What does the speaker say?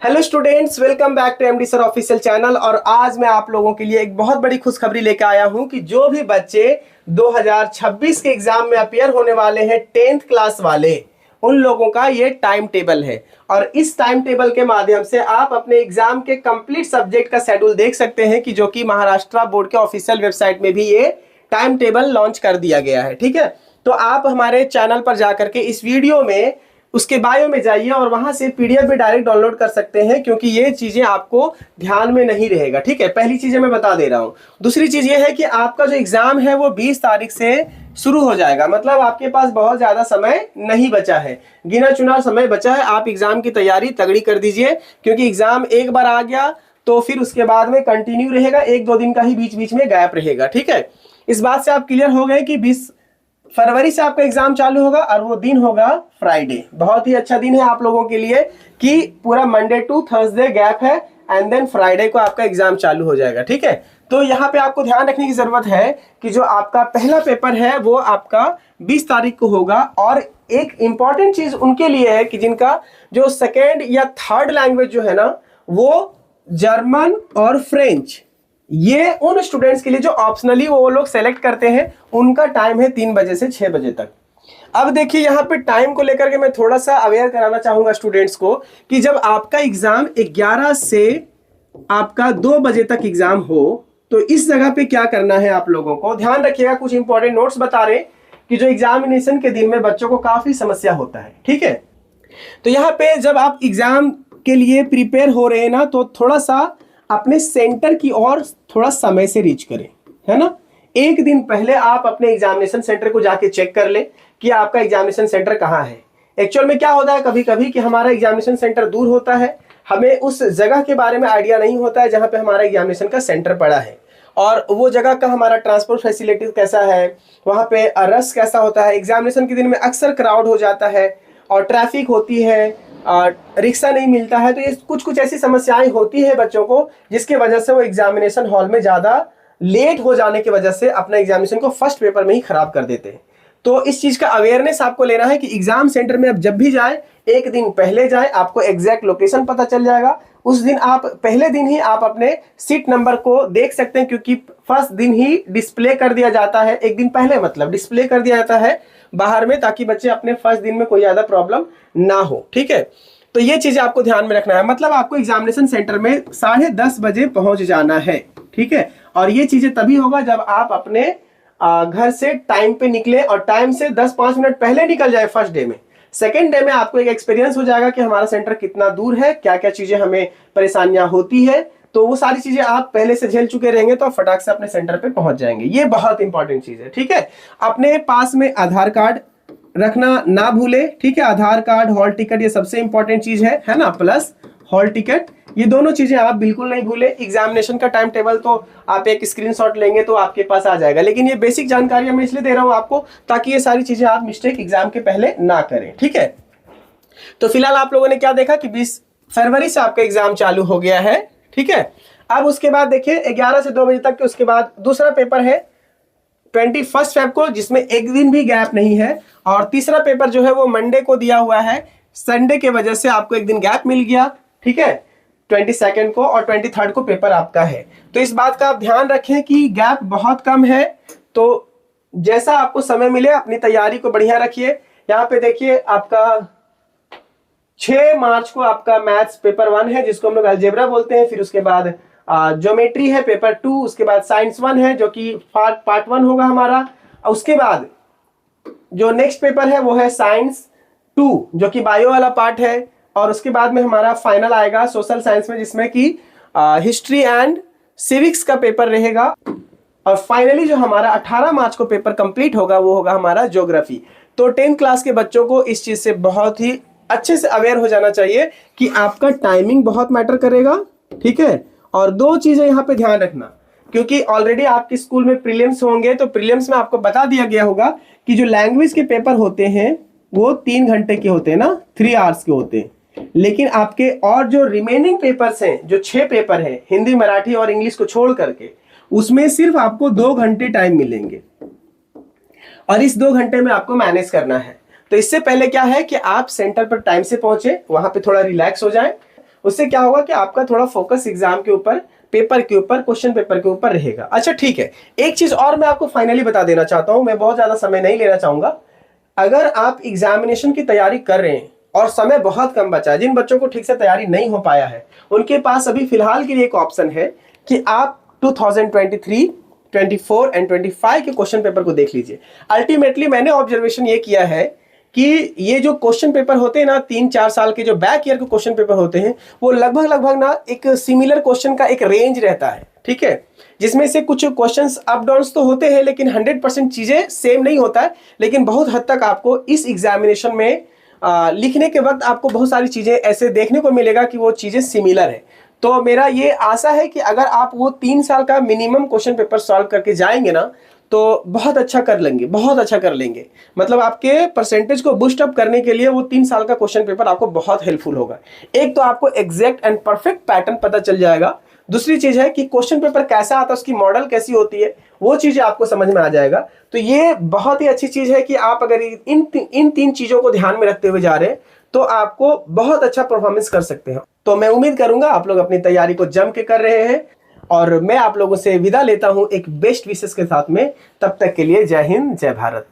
Hello students, welcome back to MD sir official channel. और आज मैं आप लोगों के लिए एक बहुत बड़ी खुशखबरी लेकर आया हूं कि जो भी बच्चे 2026 के एग्जाम में अपियर होने वाले हैं 10th क्लास वाले, उन लोगों का ये टाइम टेबल है। और इस टाइम टेबल के माध्यम से आप अपने एग्जाम के कंप्लीट सब्जेक्ट का शेड्यूल देख सकते हैं कि जो कि महाराष्ट्र बोर्ड के ऑफिशियल वेबसाइट में भी ये टाइम टेबल लॉन्च कर दिया गया है। ठीक है, तो आप हमारे चैनल पर जाकर के इस वीडियो में उसके बायो में जाइए और वहां से पीडीएफ भी डायरेक्ट डाउनलोड कर सकते हैं, क्योंकि ये चीजें आपको ध्यान में नहीं रहेगा। ठीक है, पहली चीज मैं बता दे रहा हूं। दूसरी चीज ये है कि आपका जो एग्जाम है वो 20 तारीख से शुरू हो जाएगा, मतलब आपके पास बहुत ज्यादा समय नहीं बचा है, गिना चुना समय बचा है। आप एग्जाम की तैयारी तगड़ी कर दीजिए, क्योंकि एग्जाम एक बार आ गया तो फिर उसके बाद में कंटिन्यू रहेगा, 1-2 दिन का ही बीच बीच में गैप रहेगा। ठीक है, इस बात से आप क्लियर हो गए कि 20 फरवरी से आपका एग्जाम चालू होगा और वो दिन होगा फ्राइडे। बहुत ही अच्छा दिन है आप लोगों के लिए कि पूरा मंडे टू थर्सडे गैप है एंड देन फ्राइडे को आपका एग्जाम चालू हो जाएगा। ठीक है, तो यहाँ पे आपको ध्यान रखने की जरूरत है कि जो आपका पहला पेपर है वो आपका 20 तारीख को होगा। और एक इंपॉर्टेंट चीज उनके लिए है कि जिनका जो सेकेंड या थर्ड लैंग्वेज जो है ना, वो जर्मन और फ्रेंच, ये उन स्टूडेंट्स के लिए जो ऑप्शनली वो लोग सेलेक्ट करते हैं, उनका टाइम है 3 बजे से 6 बजे तक। अब देखिए यहाँ पे टाइम को लेकर के मैं थोड़ा सा अवेयर कराना चाहूंगा स्टूडेंट्स को कि जब आपका एग्जाम 11 से आपका 2 बजे तक एग्जाम हो तो इस जगह पे क्या करना है आप लोगों को ध्यान रखिएगा। कुछ इंपॉर्टेंट नोट्स बता रहे कि जो एग्जामिनेशन के दिन में बच्चों को काफी समस्या होता है। ठीक है, तो यहाँ पे जब आप एग्जाम के लिए प्रिपेयर हो रहे हैं ना, तो थोड़ा सा अपने सेंटर की ओर थोड़ा समय से रीच करें, है ना। एक दिन पहले आप अपने एग्जामिनेशन सेंटर को जाके चेक कर ले कि आपका एग्जामिनेशन सेंटर कहाँ है। एक्चुअल में क्या होता है कभी कभी कि हमारा एग्जामिनेशन सेंटर दूर होता है, हमें उस जगह के बारे में आइडिया नहीं होता है जहां पे हमारा एग्जामिनेशन का सेंटर पड़ा है, और वो जगह का हमारा ट्रांसपोर्ट फैसिलिटी कैसा है, वहां पे रश कैसा होता है। एग्जामिनेशन के दिन में अक्सर क्राउड हो जाता है और ट्रैफिक होती है, रिक्शा नहीं मिलता है, तो ये कुछ कुछ ऐसी समस्याएं होती है बच्चों को, जिसके वजह से वो एग्जामिनेशन हॉल में ज्यादा लेट हो जाने की वजह से अपना एग्जामिनेशन को फर्स्ट पेपर में ही खराब कर देते हैं। तो इस चीज का अवेयरनेस आपको लेना है कि एग्जाम सेंटर में आप जब भी जाए एक दिन पहले जाए, आपको एग्जैक्ट लोकेशन पता चल जाएगा। उस दिन आप पहले दिन ही आप अपने सीट नंबर को देख सकते हैं, क्योंकि फर्स्ट दिन ही डिस्प्ले कर दिया जाता है, एक दिन पहले मतलब डिस्प्ले कर दिया जाता है बाहर में, ताकि बच्चे अपने फर्स्ट दिन में कोई ज्यादा प्रॉब्लम ना हो। ठीक है, तो ये चीजें आपको ध्यान में रखना है, मतलब आपको एग्जामिनेशन सेंटर में 10:30 बजे पहुंच जाना है। ठीक है, और ये चीजें तभी होगा जब आप अपने घर से टाइम पे निकले, और टाइम से 10-5 मिनट पहले निकल जाए फर्स्ट डे में। सेकेंड डे में आपको एक एक्सपीरियंस हो जाएगा कि हमारा सेंटर कितना दूर है, क्या क्या चीजें हमें परेशानियां होती है, तो वो सारी चीजें आप पहले से झेल चुके रहेंगे तो आप फटाक से अपने सेंटर पे पहुंच जाएंगे। ये बहुत इंपॉर्टेंट चीज है। ठीक है, अपने पास में आधार कार्ड रखना ना भूले। ठीक है, आधार कार्ड, हॉल टिकट, ये सबसे इंपॉर्टेंट चीज है ना, प्लस हॉल टिकट, ये दोनों चीजें आप बिल्कुल नहीं भूले। एग्जामिनेशन का टाइम टेबल तो आप एक स्क्रीनशॉट लेंगे तो आपके पास आ जाएगा, लेकिन ये बेसिक जानकारी मैं इसलिए दे रहा हूं आपको ताकि ये सारी चीजें आप मिस्टेक एग्जाम के पहले ना करें। ठीक है, तो फिलहाल आप लोगों ने क्या देखा कि 20 फरवरी से आपका एग्जाम चालू हो गया है। ठीक है, अब उसके बाद देखिए 11 से 2 बजे तक के उसके बाद दूसरा पेपर है 21 फेब को, जिसमें एक दिन भी गैप नहीं है। और तीसरा पेपर जो है वो मंडे को दिया हुआ है, संडे के वजह से आपको एक दिन गैप मिल गया। ठीक है, 22 को और 23 को पेपर आपका है। तो इस बात का आप ध्यान रखें कि गैप बहुत कम है, तो जैसा आपको समय मिले अपनी तैयारी को बढ़िया रखिए। यहाँ पे देखिए आपका 6 मार्च को आपका मैथ्स पेपर 1 है, जिसको हम लोग अलजेब्रा बोलते हैं। फिर उसके बाद ज्योमेट्री है पेपर 2, उसके बाद साइंस 1 है जो कि पार्ट 1 होगा हमारा। उसके बाद जो नेक्स्ट पेपर है वो है साइंस 2 जो कि बायो वाला पार्ट है। और उसके बाद में हमारा फाइनल आएगा सोशल साइंस में, जिसमें कि हिस्ट्री एंड सिविक्स का पेपर रहेगा। और फाइनली जो हमारा 18 मार्च को पेपर कंप्लीट होगा वो होगा हमारा ज्योग्राफी। तो 10th क्लास के बच्चों को इस चीज से बहुत ही अच्छे से अवेयर हो जाना चाहिए कि आपका टाइमिंग बहुत मैटर करेगा। ठीक है, और 2 चीजें यहाँ पे ध्यान रखना, क्योंकि ऑलरेडी आपके स्कूल में प्रीलिम्स होंगे, तो प्रीलिम्स में आपको बता दिया गया होगा कि जो लैंग्वेज के पेपर होते हैं वो 3 घंटे के होते हैं ना, 3 आवर्स के होते हैं। लेकिन आपके और जो रिमेनिंग पेपर्स हैं, जो 6 पेपर हैं हिंदी, मराठी और इंग्लिश को छोड़ करके, उसमें सिर्फ आपको 2 घंटे टाइम मिलेंगे, और इस 2 घंटे में आपको मैनेज करना है। तो इससे पहले क्या है कि आप सेंटर पर टाइम से पहुंचे, वहां पे थोड़ा रिलैक्स हो जाएं, उससे क्या होगा कि आपका थोड़ा फोकस एग्जाम के ऊपर, पेपर के ऊपर, क्वेश्चन पेपर के ऊपर रहेगा। अच्छा ठीक है, एक चीज और मैं आपको फाइनली बता देना चाहता हूं, मैं बहुत ज्यादा समय नहीं लेना चाहूंगा। अगर आप एग्जामिनेशन की तैयारी कर रहे हैं और समय बहुत कम बचा है, जिन बच्चों को ठीक से तैयारी नहीं हो पाया है, उनके पास अभी फिलहाल के लिए एक ऑप्शन है कि आप 2023, 24 एंड 25 के क्वेश्चन पेपर को देख लीजिए। अल्टीमेटली मैंने ऑब्जर्वेशन ये किया है कि ये जो क्वेश्चन पेपर होते हैं ना, 3-4 साल के जो बैक ईयर के क्वेश्चन पेपर होते हैं, वो लगभग लगभग ना एक सिमिलर क्वेश्चन का एक रेंज रहता है, ठीक है, जिसमें से कुछ क्वेश्चंस अप डाउन्स तो होते हैं, लेकिन 100% चीजें सेम नहीं होता है। लेकिन बहुत हद तक आपको इस एग्जामिनेशन में लिखने के वक्त आपको बहुत सारी चीजें ऐसे देखने को मिलेगा कि वो चीजें सिमिलर है। तो मेरा ये आशा है कि अगर आप वो 3 साल का मिनिमम क्वेश्चन पेपर सॉल्व करके जाएंगे ना, तो बहुत अच्छा कर लेंगे, बहुत अच्छा कर लेंगे। मतलब आपके परसेंटेज को बूस्ट अप करने के लिए वो 3 साल का क्वेश्चन पेपर आपको बहुत हेल्पफुल होगा। एक तो आपको एग्जैक्ट एंड परफेक्ट पैटर्न पता चल जाएगा, दूसरी चीज है कि क्वेश्चन पेपर कैसा आता है, उसकी मॉडल कैसी होती है, वो चीजें आपको समझ में आ जाएगा। तो ये बहुत ही अच्छी चीज है कि आप अगर इन 3 चीजों को ध्यान में रखते हुए जा रहे हैं, तो आपको बहुत अच्छा परफॉर्मेंस कर सकते हैं। तो मैं उम्मीद करूंगा आप लोग अपनी तैयारी को जम के कर रहे हैं, और मैं आप लोगों से विदा लेता हूं एक बेस्ट विशेष के साथ में। तब तक के लिए जय हिंद, जय भारत।